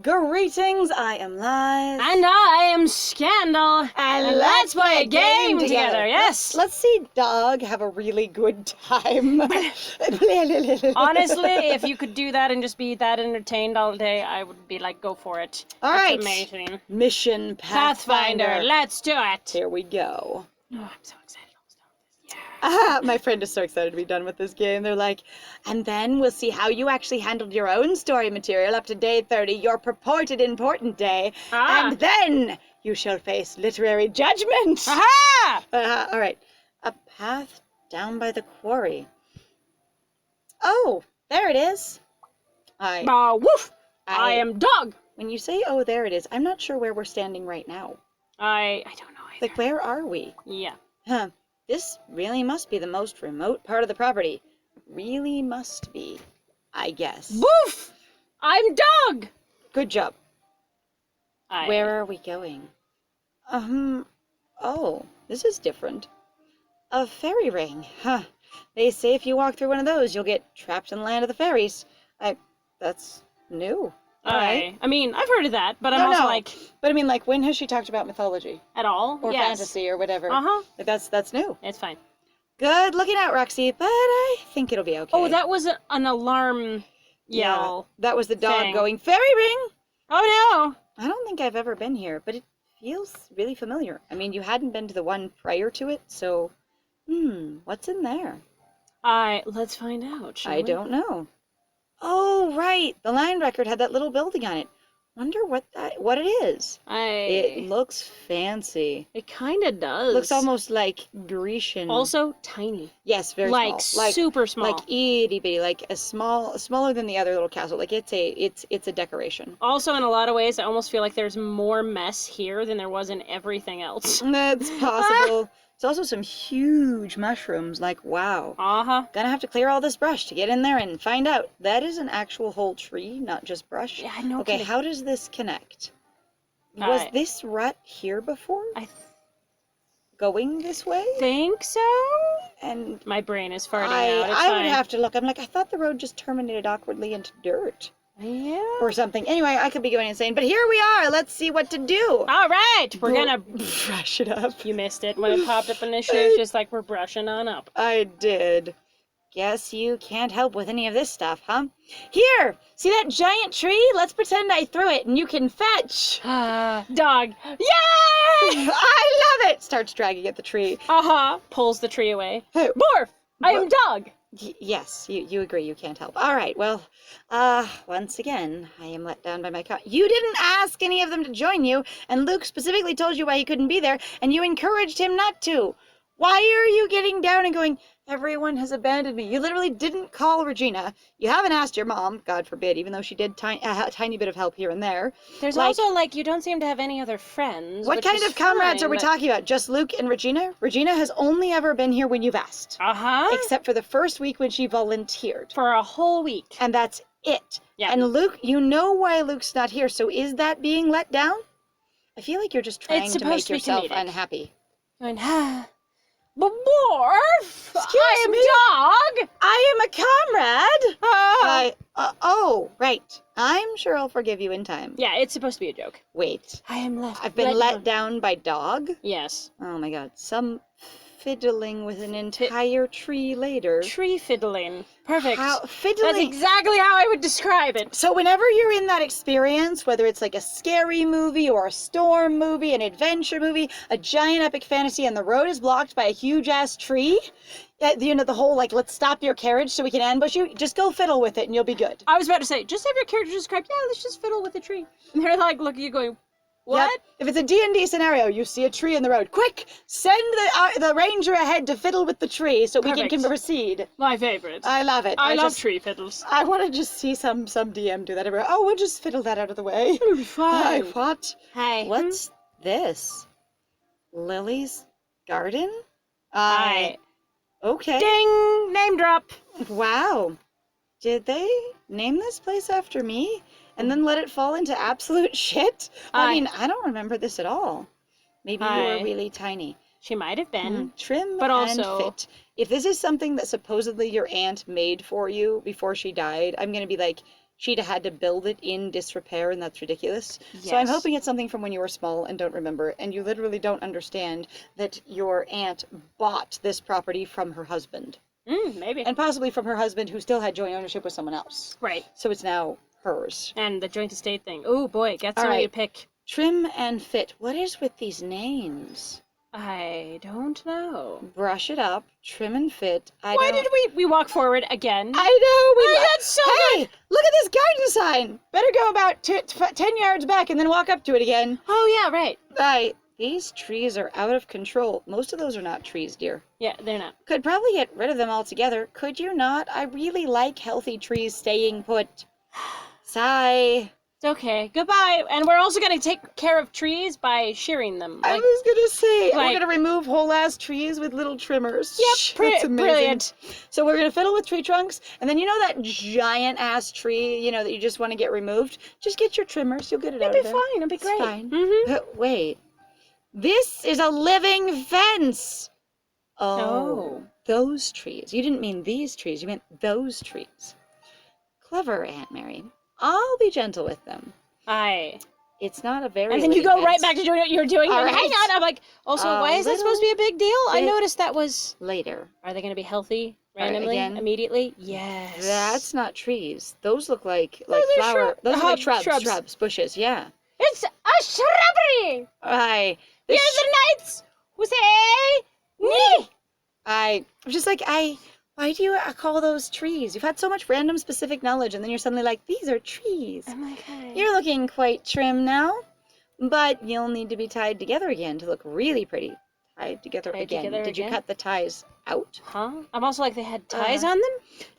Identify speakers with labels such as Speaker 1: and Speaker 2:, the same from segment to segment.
Speaker 1: Greetings, I am Liz.
Speaker 2: And I am Scandal.
Speaker 1: And
Speaker 2: let's play a game together, yes.
Speaker 1: Let's see Dog have a really good time.
Speaker 2: Honestly, if you could do that and just be that entertained all day, I would be like, go for it.
Speaker 1: All
Speaker 2: That's
Speaker 1: right.
Speaker 2: amazing.
Speaker 1: Mission Pathfinder.
Speaker 2: Let's do it.
Speaker 1: Here we go.
Speaker 2: Oh, I'm so excited. Yeah.
Speaker 1: My friend is so excited to be done with this game. They're like, and then we'll see how you actually handled your own story material up to day 30, your purported important day.
Speaker 2: Ah.
Speaker 1: And then you shall face literary judgment.
Speaker 2: Aha!
Speaker 1: All right. A path down by the quarry. Oh, there it is.
Speaker 2: Woof! I am Dog.
Speaker 1: When you say, oh, there it is, I'm not sure where we're standing right now.
Speaker 2: I don't know either.
Speaker 1: Like, where are we?
Speaker 2: Yeah.
Speaker 1: Huh. This really must be the most remote part of the property. Really must be, I guess.
Speaker 2: Woof! I'm Dog.
Speaker 1: Good job. Where are we going? Oh, this is different. A fairy ring. Huh. They say if you walk through one of those, you'll get trapped in the land of the fairies. That's new. Alright.
Speaker 2: I mean, I've heard of that, but I'm also like...
Speaker 1: But I mean, like, when has she talked about mythology?
Speaker 2: At all?
Speaker 1: Or fantasy or whatever.
Speaker 2: Uh-huh.
Speaker 1: Like, that's new.
Speaker 2: It's fine.
Speaker 1: Good looking out, Roxy, but I think it'll be okay.
Speaker 2: Oh, that was an alarm yell.
Speaker 1: Yeah, that was the dog
Speaker 2: thing.
Speaker 1: going, fairy ring!
Speaker 2: Oh, no!
Speaker 1: I don't think I've ever been here, but it feels really familiar. I mean, you hadn't been to the one prior to it, so... what's in there?
Speaker 2: Let's find out, shall we?
Speaker 1: I don't know. Oh, right. The land record had that little building on it. Wonder what it is. It looks fancy.
Speaker 2: It kind of does.
Speaker 1: Looks almost like Grecian.
Speaker 2: Also tiny.
Speaker 1: Yes, very
Speaker 2: small. Like super small.
Speaker 1: Like itty bitty, like smaller than the other little castle. Like it's a decoration.
Speaker 2: Also, in a lot of ways, I almost feel like there's more mess here than there was in everything else.
Speaker 1: That's possible. There's also some huge mushrooms, like, wow.
Speaker 2: Uh-huh.
Speaker 1: Gonna have to clear all this brush to get in there and find out. That is an actual whole tree, not just brush.
Speaker 2: Yeah, I know.
Speaker 1: Okay, how does this connect? Was this rut here before? Going this way?
Speaker 2: Think so?
Speaker 1: And
Speaker 2: my brain is farting out.
Speaker 1: I would have to look. I'm like, I thought the road just terminated awkwardly into dirt.
Speaker 2: Yeah.
Speaker 1: Or something. Anyway, I could be going insane, but here we are. Let's see what to do.
Speaker 2: All right, we're gonna
Speaker 1: brush it up.
Speaker 2: You missed it when it popped up initially. It's just like we're brushing on up.
Speaker 1: I did. Guess you can't help with any of this stuff, huh? Here, see that giant tree? Let's pretend I threw it and you can fetch.
Speaker 2: Dog. Yay!
Speaker 1: I love it. Starts dragging at the tree.
Speaker 2: Pulls the tree away.
Speaker 1: Hey,
Speaker 2: Morph! I am Dog.
Speaker 1: Yes, you agree you can't help. All right, well, once again, I am let down by my You didn't ask any of them to join you, and Luke specifically told you why he couldn't be there, and you encouraged him not to. Why are you getting down and going, everyone has abandoned me? You literally didn't call Regina. You haven't asked your mom, God forbid, even though she did a tiny bit of help here and there.
Speaker 2: There's also, like, you don't seem to have any other friends.
Speaker 1: What kind of comrades are we talking about? Just Luke and Regina? Regina has only ever been here when you've asked. Except for the first week when she volunteered.
Speaker 2: For a whole week.
Speaker 1: And that's it.
Speaker 2: Yeah.
Speaker 1: And Luke, you know why Luke's not here, so is that being let down? I feel like you're just trying to make yourself unhappy.
Speaker 2: But Morph! I am Dog!
Speaker 1: I am a comrade! Oh, right. I'm sure I'll forgive you in time.
Speaker 2: Yeah, it's supposed to be a joke.
Speaker 1: Wait.
Speaker 2: I've
Speaker 1: been let down by Dog?
Speaker 2: Yes.
Speaker 1: Oh my god. Some fiddling with an entire tree later.
Speaker 2: Tree fiddling. Perfect.
Speaker 1: Fiddling?
Speaker 2: That's exactly how I would describe it.
Speaker 1: So whenever you're in that experience, whether it's like a scary movie or a storm movie, an adventure movie, a giant epic fantasy, and the road is blocked by a huge-ass tree, the whole, like, let's stop your carriage so we can ambush you, just go fiddle with it and you'll be good.
Speaker 2: I was about to say, just have your character describe, yeah, let's just fiddle with the tree. And they're like, look at you going, what?
Speaker 1: Yep. If it's a D&D scenario, you see a tree in the road. Quick! Send the ranger ahead to fiddle with the tree so we can proceed.
Speaker 2: My favorite.
Speaker 1: I love it.
Speaker 2: I love tree fiddles.
Speaker 1: I want to just see some DM do that everywhere. Oh, we'll just fiddle that out of the way.
Speaker 2: It'll be fine.
Speaker 1: What?
Speaker 2: Hi.
Speaker 1: What's this? Lily's garden?
Speaker 2: Hi.
Speaker 1: Okay.
Speaker 2: Ding! Name drop.
Speaker 1: Wow. Did they name this place after me? And then let it fall into absolute shit? I mean, I don't remember this at all. Maybe you were really tiny.
Speaker 2: She might have been.
Speaker 1: Trim
Speaker 2: but
Speaker 1: and
Speaker 2: also
Speaker 1: fit. If this is something that supposedly your aunt made for you before she died, I'm going to be like, she'd had to build it in disrepair, and that's ridiculous. So I'm
Speaker 2: Yes.
Speaker 1: hoping it's something from when you were small and don't remember, and you literally don't understand that your aunt bought this property from her husband.
Speaker 2: Maybe.
Speaker 1: And possibly from her husband, who still had joint ownership with someone else.
Speaker 2: Right.
Speaker 1: So it's now hers.
Speaker 2: And the joint estate thing. Oh boy, it gets
Speaker 1: All
Speaker 2: somebody
Speaker 1: right.
Speaker 2: to pick.
Speaker 1: Trim and fit. What is with these names?
Speaker 2: I don't know.
Speaker 1: Brush it up. Trim and fit.
Speaker 2: Why did we walk forward again?
Speaker 1: I know.
Speaker 2: That's so
Speaker 1: Hey,
Speaker 2: good.
Speaker 1: look at this garden sign. Better go about 10 yards back and then walk up to it again.
Speaker 2: Oh yeah, right.
Speaker 1: Right. These trees are out of control. Most of those are not trees, dear.
Speaker 2: Yeah, they're not.
Speaker 1: Could probably get rid of them altogether. Could you not? I really like healthy trees staying put. Sigh.
Speaker 2: It's okay. Goodbye. And we're also gonna take care of trees by shearing them.
Speaker 1: I was gonna say, we're
Speaker 2: like-
Speaker 1: gonna remove whole ass trees with little trimmers.
Speaker 2: Yep,
Speaker 1: That's amazing.
Speaker 2: brilliant.
Speaker 1: So we're gonna fiddle with tree trunks, and then you know that giant ass tree, you know, that you just want to get removed? Just get your trimmers, you'll get it out
Speaker 2: It'll
Speaker 1: of
Speaker 2: be
Speaker 1: there.
Speaker 2: fine. It'll be
Speaker 1: It's
Speaker 2: great.
Speaker 1: fine.
Speaker 2: Mm-hmm.
Speaker 1: But wait. This is a living fence!
Speaker 2: Oh.
Speaker 1: Those trees. You didn't mean these trees, you meant those trees. Clever, Aunt Mary. I'll be gentle with them.
Speaker 2: Aye.
Speaker 1: It's not a very
Speaker 2: And then you
Speaker 1: living
Speaker 2: go right
Speaker 1: fence.
Speaker 2: back to doing what you're doing.
Speaker 1: All
Speaker 2: And hang
Speaker 1: right.
Speaker 2: on. I'm like, also, why is that supposed to be a big deal? I
Speaker 1: bit
Speaker 2: noticed that was.
Speaker 1: Later.
Speaker 2: Are they going to be healthy
Speaker 1: All right,
Speaker 2: randomly,
Speaker 1: again.
Speaker 2: immediately? Yes.
Speaker 1: That's not trees. Those look like
Speaker 2: they're
Speaker 1: flower. Those look like
Speaker 2: shrubs.
Speaker 1: shrubs, bushes. Yeah.
Speaker 2: It's a shrubbery.
Speaker 1: I.
Speaker 2: Here's the knights who say nee.
Speaker 1: I'm just like Why do you call those trees? You've had so much random specific knowledge, and then you're suddenly like, these are trees.
Speaker 2: I'm like, hey.
Speaker 1: You're looking quite trim now, but you'll need to be tied together again to look really pretty. Tied together again. Did you cut the ties out?
Speaker 2: Huh? I'm also like, they had ties on them?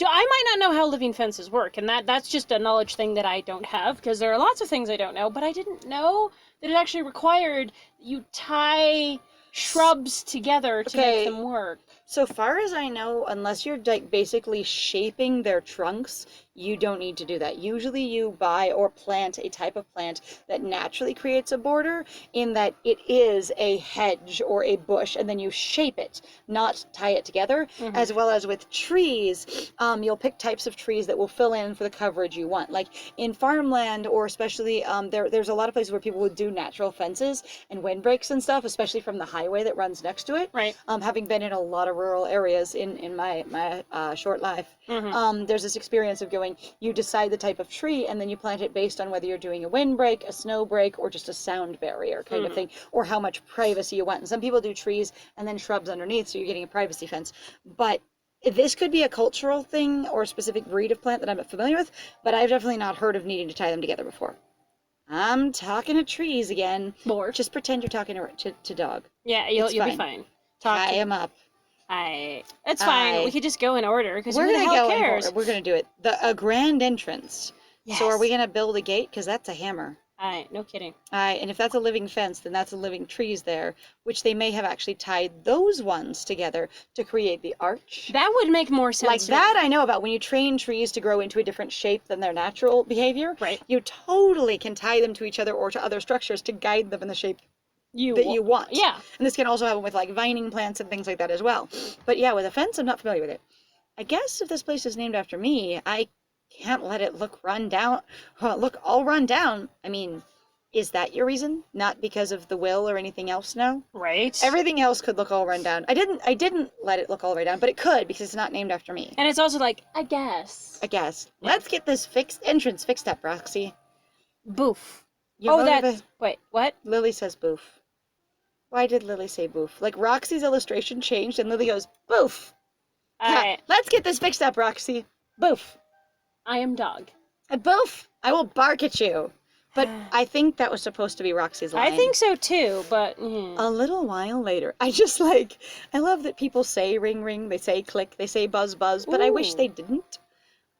Speaker 2: I might not know how living fences work, and that's just a knowledge thing that I don't have, because there are lots of things I don't know, but I didn't know that it actually required you tie shrubs together to make them work.
Speaker 1: So far as I know, unless you're like basically shaping their trunks, you don't need to do that. Usually you buy or plant a type of plant that naturally creates a border, in that it is a hedge or a bush, and then you shape it, not tie it together. As well as with trees, you'll pick types of trees that will fill in for the coverage you want. Like in farmland, or especially there's a lot of places where people would do natural fences and windbreaks and stuff, especially from the highway that runs next to it.
Speaker 2: Right.
Speaker 1: Having been in a lot of rural areas in my short life, there's this experience of going, you decide the type of tree, and then you plant it based on whether you're doing a windbreak, a snow break, or just a sound barrier kind of thing, or how much privacy you want. And some people do trees and then shrubs underneath, so you're getting a privacy fence. But this could be a cultural thing or a specific breed of plant that I'm not familiar with, but I've definitely not heard of needing to tie them together before. I'm talking to trees again.
Speaker 2: More.
Speaker 1: Just pretend you're talking to dog.
Speaker 2: Yeah, you'll
Speaker 1: It's
Speaker 2: be fine.
Speaker 1: Tie him up.
Speaker 2: It's fine. We could just go in order, because who the hell cares?
Speaker 1: We're gonna do it. A grand entrance.
Speaker 2: Yes.
Speaker 1: So are we gonna build a gate? Because that's a hammer.
Speaker 2: No kidding.
Speaker 1: And if that's a living fence, then that's a living trees there, which they may have actually tied those ones together to create the arch.
Speaker 2: That would make more sense.
Speaker 1: Like that I know about. When you train trees to grow into a different shape than their natural behavior,
Speaker 2: Right.
Speaker 1: you totally can tie them to each other or to other structures to guide them in the shape that you want.
Speaker 2: Yeah.
Speaker 1: And this can also happen with like vining plants and things like that as well. But yeah, with a fence, I'm not familiar with it. I guess if this place is named after me, I can't let it look all run down. I mean, is that your reason? Not because of the will or anything else now?
Speaker 2: Right.
Speaker 1: Everything else could look all run down. I didn't let it look all run down, but it could, because it's not named after me.
Speaker 2: And it's also like, I guess.
Speaker 1: Yeah. Let's get this entrance fixed up, Roxy.
Speaker 2: Boof.
Speaker 1: Wait,
Speaker 2: what?
Speaker 1: Lily says boof. Why did Lily say boof? Like Roxy's illustration changed and Lily goes, boof. Let's get this fixed up, Roxy. Boof.
Speaker 2: I am dog.
Speaker 1: Boof. I will bark at you. But I think that was supposed to be Roxy's line.
Speaker 2: I think so too, but...
Speaker 1: A little while later. I love that people say ring ring, they say click, they say buzz buzz, but I wish they didn't.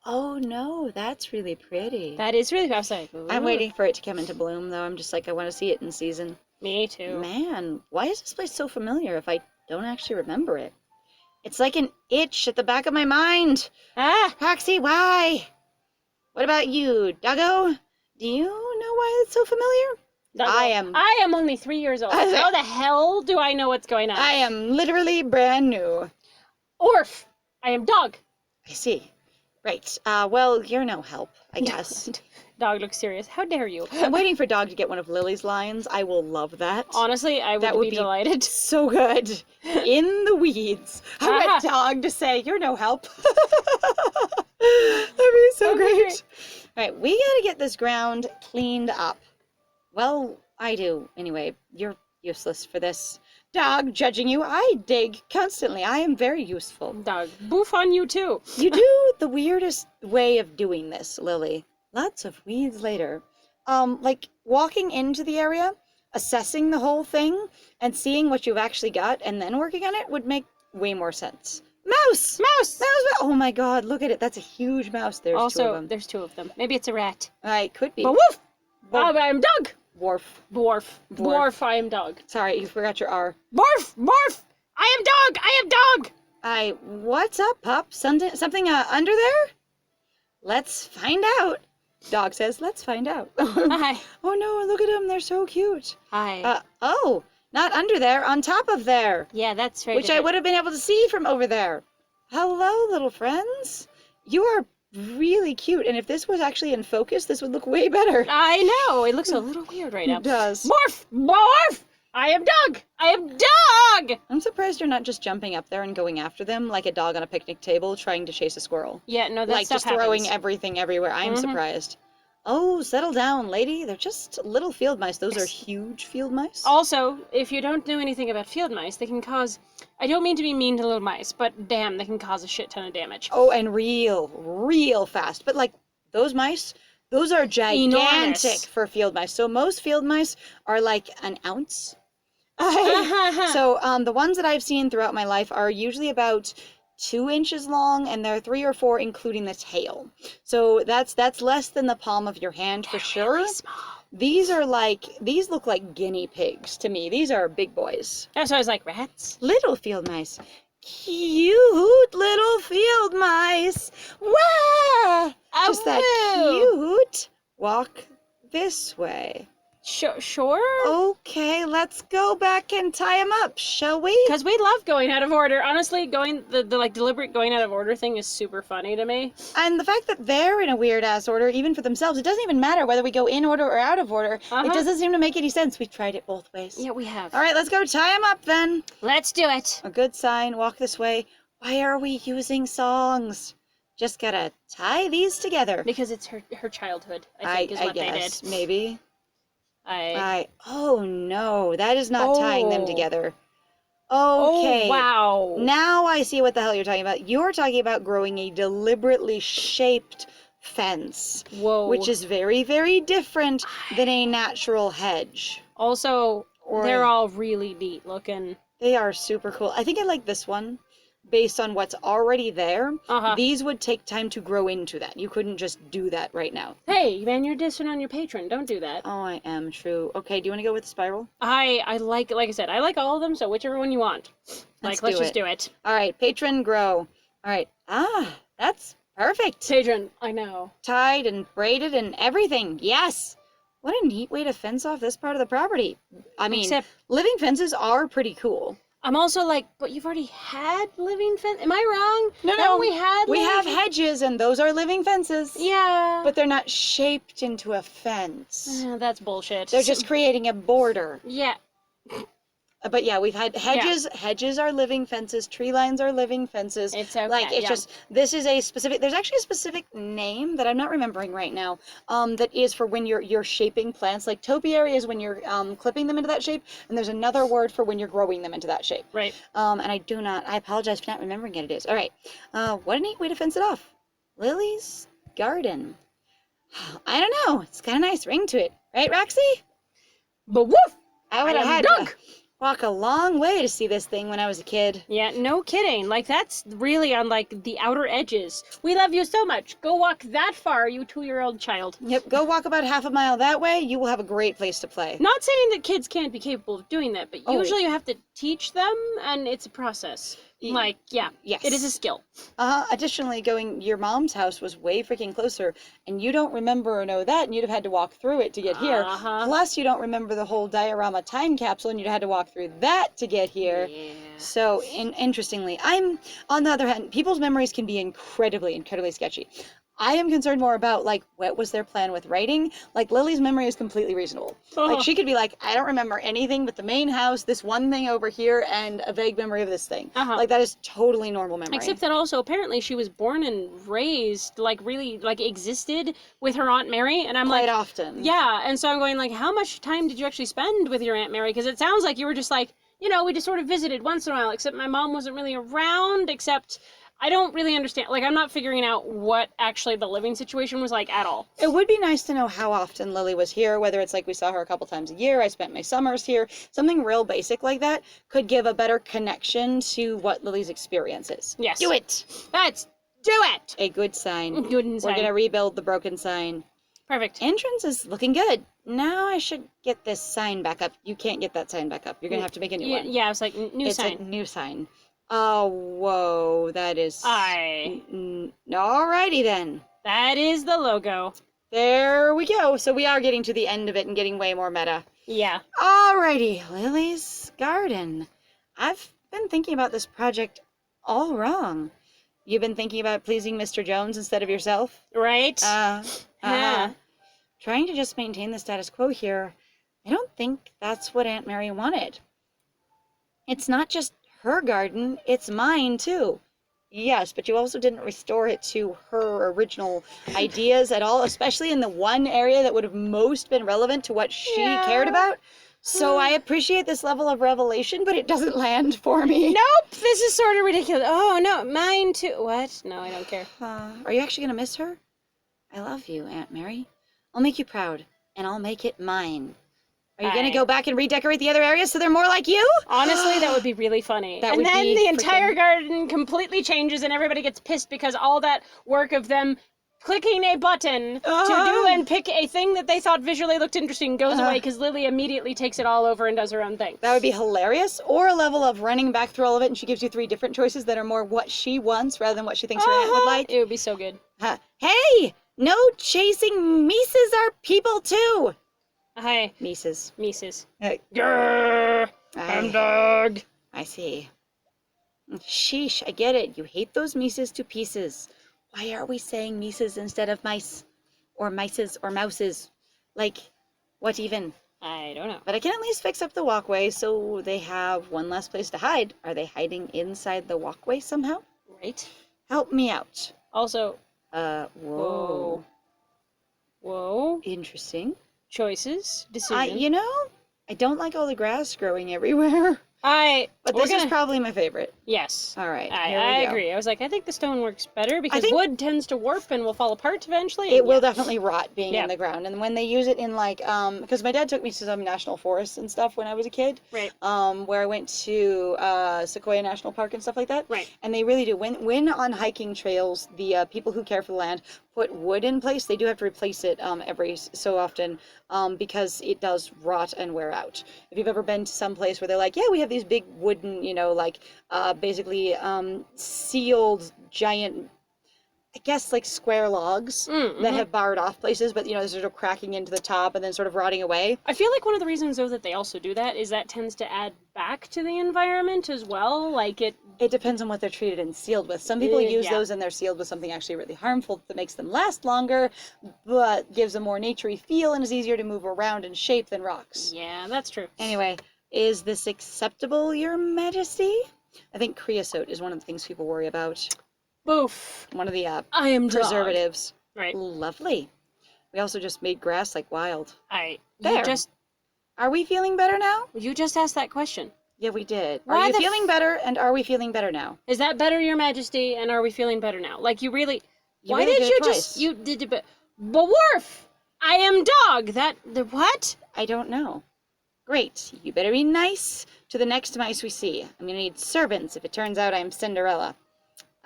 Speaker 1: Oh no, that's really pretty.
Speaker 2: That is really... I was like, ooh.
Speaker 1: I'm waiting for it to come into bloom, though. I'm just like, I want to see it in season.
Speaker 2: Me too.
Speaker 1: Man, why is this place so familiar if I don't actually remember it? It's like an itch at the back of my mind. Roxy, why? What about you, Doggo? Do you know why it's so familiar?
Speaker 2: Doggo. I am only 3 years old. How the hell do I know what's going on?
Speaker 1: I am literally brand new.
Speaker 2: Orf. I am dog.
Speaker 1: I see. Right. Well, you're no help, I guess.
Speaker 2: Dog looks serious. How dare you?
Speaker 1: I'm waiting for Dog to get one of Lily's lines. I will love that.
Speaker 2: Honestly, I
Speaker 1: That
Speaker 2: would
Speaker 1: would
Speaker 2: be
Speaker 1: be
Speaker 2: delighted.
Speaker 1: so good. In the weeds. I
Speaker 2: Aha.
Speaker 1: want Dog to say, you're no help. That'd be so
Speaker 2: That'd be
Speaker 1: great.
Speaker 2: great.
Speaker 1: All right, we gotta get this ground cleaned up. Well, I do. Anyway, you're useless for this. Dog, judging you, I dig constantly. I am very useful.
Speaker 2: Dog, boof on you too.
Speaker 1: You do the weirdest way of doing this, Lily. Lots of weeds later. Like walking into the area, assessing the whole thing, and seeing what you've actually got, and then working on it would make way more sense. Mouse!
Speaker 2: Mouse!
Speaker 1: Oh my god, look at it. That's a huge mouse. There's two of
Speaker 2: Also,
Speaker 1: them.
Speaker 2: there's 2 of them. Maybe it's a rat.
Speaker 1: It could be.
Speaker 2: But woof!
Speaker 1: Woof.
Speaker 2: I'm dog!
Speaker 1: Dwarf.
Speaker 2: Dwarf. Dwarf, I am dog.
Speaker 1: Sorry, you forgot your R.
Speaker 2: Barf! Barf! I am dog! I am dog!
Speaker 1: What's up, pup? Something under there? Let's find out. Dog says, let's find out.
Speaker 2: Hi.
Speaker 1: Oh no, look at them. They're so cute.
Speaker 2: Hi.
Speaker 1: Oh, not under there, on top of there.
Speaker 2: Yeah, that's very
Speaker 1: Which I would have been able to see from over there. Hello, little friends. You are really cute. And if this was actually in focus, this would look way better.
Speaker 2: I know. It looks a little weird right now.
Speaker 1: It does.
Speaker 2: Morph! Morph! I am dog! I am dog!
Speaker 1: I'm surprised you're not just jumping up there and going after them like a dog on a picnic table trying to chase a squirrel.
Speaker 2: Yeah, no, that
Speaker 1: Like
Speaker 2: stuff
Speaker 1: just throwing
Speaker 2: happens.
Speaker 1: everything everywhere. I'm
Speaker 2: Mhm.
Speaker 1: surprised. Oh, settle down, lady. They're just little field mice. Those are huge field mice.
Speaker 2: Also, if you don't know anything about field mice, they can cause... I don't mean to be mean to little mice, but damn, they can cause a shit ton of damage.
Speaker 1: Oh, and real fast. But like those mice, those are gigantic
Speaker 2: Enormous.
Speaker 1: for field mice. So most field mice are like an ounce. So the ones that I've seen throughout my life are usually about 2 inches long, and they're 3 or 4 including the tail. So that's less than the palm of your hand for sure.
Speaker 2: Really small.
Speaker 1: These look like guinea pigs to me. These are big boys.
Speaker 2: That's why I was like, rats?
Speaker 1: Little field mice. Cute little field mice. Wow! Just that cute. Walk this way.
Speaker 2: Sure?
Speaker 1: Okay, let's go back and tie them up, shall we?
Speaker 2: Because we love going out of order. Honestly, the like deliberate going out of order thing is super funny to me.
Speaker 1: And the fact that they're in a weird ass order, even for themselves, it doesn't even matter whether we go in order or out of order. It doesn't seem to make any sense. We've tried it both ways.
Speaker 2: Yeah, we have.
Speaker 1: All right, let's go tie them up then.
Speaker 2: Let's do it.
Speaker 1: A good sign. Walk this way. Why are we using songs? Just gotta tie these together.
Speaker 2: Because it's her childhood, I think, is what
Speaker 1: guess,
Speaker 2: they did.
Speaker 1: Maybe. Oh no, that is not tying them together. Okay.
Speaker 2: Oh, wow.
Speaker 1: Now I see what the hell you're talking about. You're talking about growing a deliberately shaped fence.
Speaker 2: Whoa.
Speaker 1: Which is very, very different than a natural hedge.
Speaker 2: Also,
Speaker 1: Or
Speaker 2: they're all really neat looking.
Speaker 1: They are super cool. I think I like this one based on what's already there. These would take time to grow into that. You couldn't just do that right now.
Speaker 2: Hey, man, you're dissing on your patron. Don't do that.
Speaker 1: Oh, I am true. Okay, do you want to go with the spiral?
Speaker 2: I like I said, I like all of them, so whichever one you want. Let's just do it.
Speaker 1: All right, patron, grow. All right. That's perfect.
Speaker 2: Patron, I know.
Speaker 1: Tied and braided and everything. Yes. What a neat way to fence off this part of the property. I mean,
Speaker 2: Except
Speaker 1: living fences are pretty cool.
Speaker 2: I'm also like, but you've already had living fence. Am I wrong?
Speaker 1: No,
Speaker 2: we had.
Speaker 1: We have hedges, and those are living fences.
Speaker 2: Yeah.
Speaker 1: But they're not shaped into a fence.
Speaker 2: That's bullshit.
Speaker 1: They're just creating a border.
Speaker 2: Yeah.
Speaker 1: But yeah, we've had hedges. Yeah. Hedges are living fences. Tree lines are living fences.
Speaker 2: It's okay.
Speaker 1: Like, it's just, this is a specific, there's actually a specific name that I'm not remembering right now, that is for when you're shaping plants. Like topiary is when you're clipping them into that shape, and there's another word for when you're growing them into that shape.
Speaker 2: Right.
Speaker 1: And I apologize for not remembering what it is. All right. What a neat way to fence it off. Lily's garden. I don't know. It's got a nice ring to it. Right, Roxy?
Speaker 2: But woof!
Speaker 1: I would have had
Speaker 2: Doug!
Speaker 1: to walk a long way to see this thing when I was a kid.
Speaker 2: Yeah, no kidding. Like, that's really on, like, the outer edges. We love you so much. Go walk that far, you 2-year-old child.
Speaker 1: Yep, go walk about half a mile that way. You will have a great place to play.
Speaker 2: Not saying that kids can't be capable of doing that, but usually you have to teach them, and it's a process. Like, yeah,
Speaker 1: Yes.
Speaker 2: it is a skill.
Speaker 1: Additionally, your mom's house was way freaking closer, and you don't remember or know that, and you'd have had to walk through it to get here. Plus, you don't remember the whole diorama time capsule, and you'd had to walk through that to get here.
Speaker 2: Yeah.
Speaker 1: So, interestingly, on the other hand, people's memories can be incredibly, incredibly sketchy. I am concerned more about, like, what was their plan with writing? Like, Lily's memory is completely reasonable. Like, she could be like, I don't remember anything but the main house, this one thing over here, and a vague memory of this thing. Like, that is totally normal memory.
Speaker 2: Except that also, apparently, she was born and raised, like, really, like, existed with her Aunt Mary, and I'm
Speaker 1: Quite often.
Speaker 2: Yeah, and so I'm going, like, how much time did you actually spend with your Aunt Mary? Because it sounds like you were just like, you know, we just sort of visited once in a while, except my mom wasn't really around, except I don't really understand. Like, I'm not figuring out what actually the living situation was like at all.
Speaker 1: It would be nice to know how often Lily was here, whether it's like we saw her a couple times a year, I spent my summers here, something real basic like that could give a better connection to what Lily's experience is.
Speaker 2: Yes.
Speaker 1: Do it!
Speaker 2: Let's do it!
Speaker 1: A good sign.
Speaker 2: Good sign.
Speaker 1: We're gonna rebuild the broken sign.
Speaker 2: Perfect.
Speaker 1: Entrance is looking good. Now I should get this sign back up. You can't get that sign back up. You're gonna have to make a new one.
Speaker 2: Yeah, I was like, new sign.
Speaker 1: It's a new sign. Oh, whoa, that is...
Speaker 2: Aye.
Speaker 1: Alrighty then.
Speaker 2: That is the logo.
Speaker 1: There we go. So we are getting to the end of it and getting way more meta.
Speaker 2: Yeah.
Speaker 1: Alrighty, Lily's Garden. I've been thinking about this project all wrong. You've been thinking about pleasing Mr. Jones instead of yourself?
Speaker 2: Right?
Speaker 1: Yeah. Trying to just maintain the status quo here. I don't think that's what Aunt Mary wanted. It's not just her garden, it's mine too. Yes, but you also didn't restore it to her original ideas at all, especially in the one area that would have most been relevant to what she cared about. So I appreciate this level of revelation, but it doesn't land for me.
Speaker 2: Nope, this is sort of ridiculous. Oh, no, mine too. What? No, I don't care.
Speaker 1: Are you actually going to miss her? I love you, Aunt Mary. I'll make you proud, and I'll make it mine. Are you going to go back and redecorate the other areas so they're more like you?
Speaker 2: Honestly, that would be really funny.
Speaker 1: That
Speaker 2: and
Speaker 1: would
Speaker 2: then
Speaker 1: be
Speaker 2: the entire garden completely changes and everybody gets pissed because all that work of them clicking a button to do and pick a thing that they thought visually looked interesting goes away because Lily immediately takes it all over and does her own thing.
Speaker 1: That would be hilarious. Or a level of running back through all of it and she gives you 3 different choices that are more what she wants rather than what she thinks her aunt would like.
Speaker 2: It would be so good.
Speaker 1: Hey! No chasing! Mises are people too!
Speaker 2: Hi.
Speaker 1: Mises.
Speaker 2: Grrr! I'm dog.
Speaker 1: I see. Sheesh, I get it. You hate those Mises to pieces. Why are we saying Mises instead of mice? Or mices or mouses? Like, what even?
Speaker 2: I don't know.
Speaker 1: But I can at least fix up the walkway so they have one less place to hide. Are they hiding inside the walkway somehow?
Speaker 2: Right.
Speaker 1: Help me out.
Speaker 2: Also,
Speaker 1: Whoa.
Speaker 2: Whoa.
Speaker 1: Interesting.
Speaker 2: Choices. Decision.
Speaker 1: I don't like all the grass growing everywhere. But this is probably my favorite.
Speaker 2: Yes.
Speaker 1: All right.
Speaker 2: I agree. I was like, I think the stone works better because wood tends to warp and will fall apart eventually.
Speaker 1: It will definitely rot being in the ground. And when they use it in like, because my dad took me to some national forests and stuff when I was a kid.
Speaker 2: Right.
Speaker 1: Where I went to Sequoia National Park and stuff like that.
Speaker 2: Right.
Speaker 1: And they really do. When on hiking trails, the people who care for the land put wood in place, they do have to replace it every so often because it does rot and wear out. If you've ever been to some place where they're like, yeah, we have these big wooden, basically sealed giant, I guess, like square logs that have barred off places, but they're sort of cracking into the top and then sort of rotting away.
Speaker 2: I feel like one of the reasons though that they also do that is that tends to add back to the environment as well. Like it
Speaker 1: depends on what they're treated and sealed with. Some people use those and they're sealed with something actually really harmful that makes them last longer, but gives a more naturey feel and is easier to move around and shape than rocks.
Speaker 2: Yeah, that's true.
Speaker 1: Anyway, is this acceptable, Your Majesty? I think creosote is one of the things people worry about.
Speaker 2: Boof.
Speaker 1: One of the
Speaker 2: I am
Speaker 1: preservatives.
Speaker 2: Dog. Right.
Speaker 1: Lovely. We also just made grass like wild.
Speaker 2: There.
Speaker 1: Are we feeling better now?
Speaker 2: You just asked that question.
Speaker 1: Yeah, we did. Are you feeling better, and are we feeling better now?
Speaker 2: Is that better, Your Majesty, and are we feeling better now? Like, you really... Why
Speaker 1: really
Speaker 2: did you just... You did... But Worf! I am dog! What?
Speaker 1: I don't know. Great. You better be nice to the next mice we see. I'm gonna need servants if it turns out I'm Cinderella.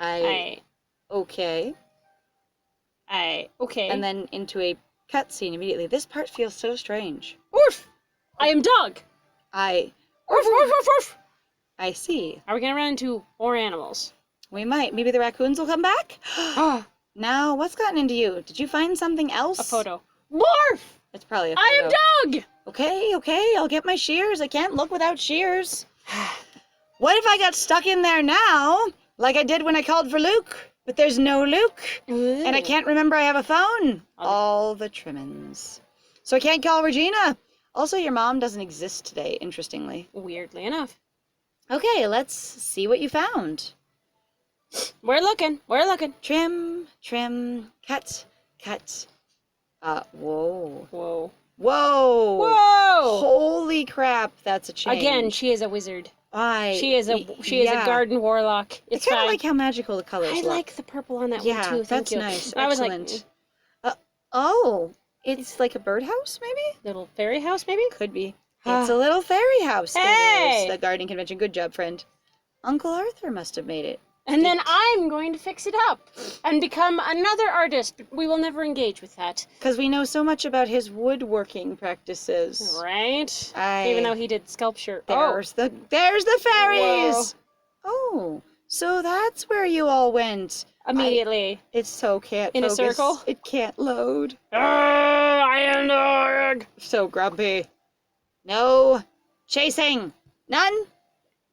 Speaker 1: Okay.
Speaker 2: Okay.
Speaker 1: And then into a cutscene immediately. This part feels so strange.
Speaker 2: Worf! I am dog!
Speaker 1: Worf,
Speaker 2: Worf, worf, worf, worf!
Speaker 1: I see.
Speaker 2: Are we gonna run into more animals?
Speaker 1: We might. Maybe the raccoons will come back?
Speaker 2: Ah,
Speaker 1: Now, what's gotten into you? Did you find something else?
Speaker 2: a photo. Morph!
Speaker 1: It's probably a photo.
Speaker 2: I am Doug!
Speaker 1: Okay, I'll get my shears. I can't look without shears. What if I got stuck in there now, like I did when I called for Luke? But there's no Luke, and I can't remember I have a phone. All the trimmings. So I can't call Regina. Also, your mom doesn't exist today, interestingly.
Speaker 2: Weirdly enough.
Speaker 1: Okay, let's see what you found.
Speaker 2: We're looking.
Speaker 1: Trim, cut. Whoa.
Speaker 2: Whoa.
Speaker 1: Whoa!
Speaker 2: Whoa!
Speaker 1: Holy crap, that's a change.
Speaker 2: Again, she is a wizard. She is a
Speaker 1: yeah.
Speaker 2: garden warlock. It's
Speaker 1: I kind
Speaker 2: fine.
Speaker 1: of like how magical the colors
Speaker 2: I
Speaker 1: look.
Speaker 2: like the purple on that one too. Thank
Speaker 1: that's
Speaker 2: you.
Speaker 1: nice.
Speaker 2: I was like,
Speaker 1: Excellent. Oh, it's like a birdhouse, maybe?
Speaker 2: little fairy house, maybe?
Speaker 1: Could be. It's a little fairy house. It
Speaker 2: Hey!
Speaker 1: is. The gardening convention. Good job, friend. Uncle Arthur must have made it.
Speaker 2: And then I'm going to fix it up and become another artist. But we will never engage with that.
Speaker 1: Because we know so much about his woodworking practices.
Speaker 2: Right? Even though he did sculpture.
Speaker 1: There's the fairies! Whoa. Oh, so that's where you all went.
Speaker 2: Immediately.
Speaker 1: It so can't
Speaker 2: In a
Speaker 1: focus.
Speaker 2: circle?
Speaker 1: It can't load.
Speaker 2: I am Doug!
Speaker 1: So grumpy. No chasing. None.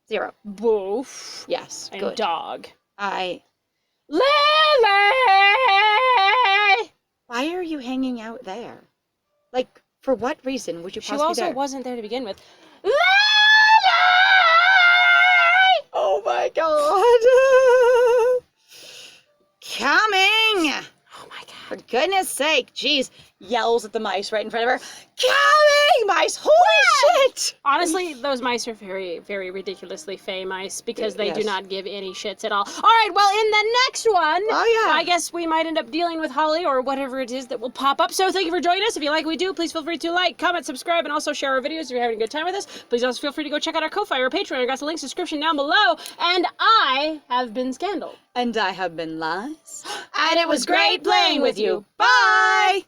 Speaker 1: 0.
Speaker 2: Boof.
Speaker 1: Yes,
Speaker 2: And
Speaker 1: good.
Speaker 2: dog.
Speaker 1: Lily! Why are you hanging out there? Like, for what reason would you
Speaker 2: She
Speaker 1: possibly
Speaker 2: also
Speaker 1: there?
Speaker 2: wasn't there to begin with. Lily!
Speaker 1: Oh my god! Coming!
Speaker 2: Oh my
Speaker 1: For
Speaker 2: god.
Speaker 1: goodness sake, jeez. Yells at the mice right in front of her. Coming, mice! Holy shit!
Speaker 2: Honestly, those mice are very, very ridiculously fey mice because they do
Speaker 1: Yes.
Speaker 2: not give any shits at all. All right, well, in the next one, I guess we might end up dealing with Holly or whatever it is that will pop up. So thank you for joining us. If you like what we do, please feel free to like, comment, subscribe, and also share our videos if you're having a good time with us. Please also feel free to go check out our Ko-Fi or Patreon. I got the links in the description down below. And I have been Scandal.
Speaker 1: And I have been Lies. And it was great playing with you. Bye!